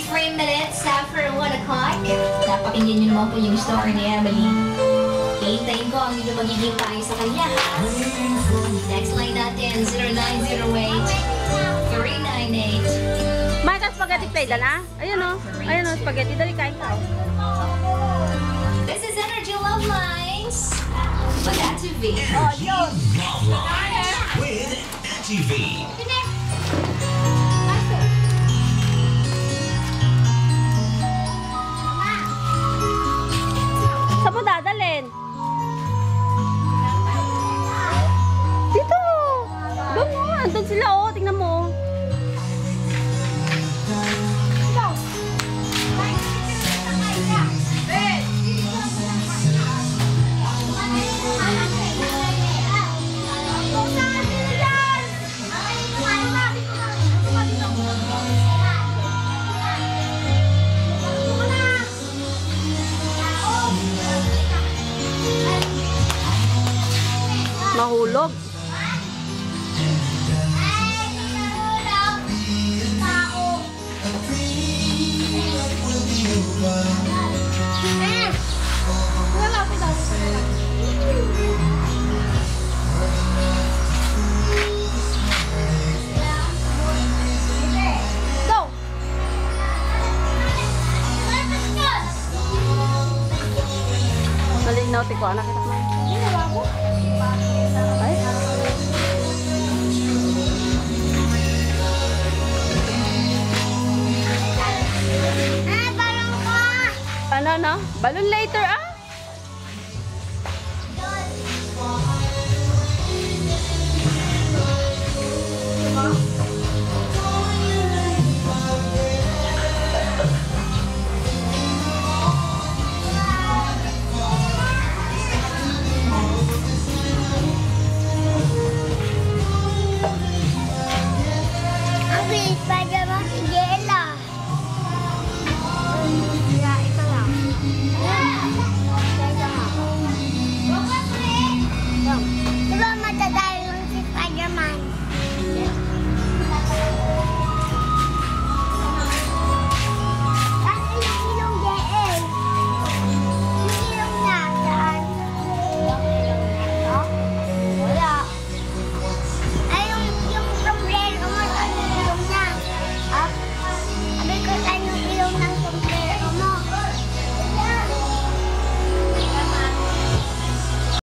23 minutes after 1 o'clock. Napakinggan niyo naman po yung story ni Emily. Hihintayin ko ang hindi magiging payo sa kanya. Next line natin, 0908-398. Maka spaghetti plate na? Ayun o. Ayun o, spaghetti. Dali kain ka. This is Energy Love Lines. With Activate. Oh, yun. Love Lines with Activate. Saan mo dadalhin? Dito! Doon mo! Andun sila oh! Tingnan mo! Mahulog. Malinaw tiko anak kita man. Ay. Ano? Balloon later ah.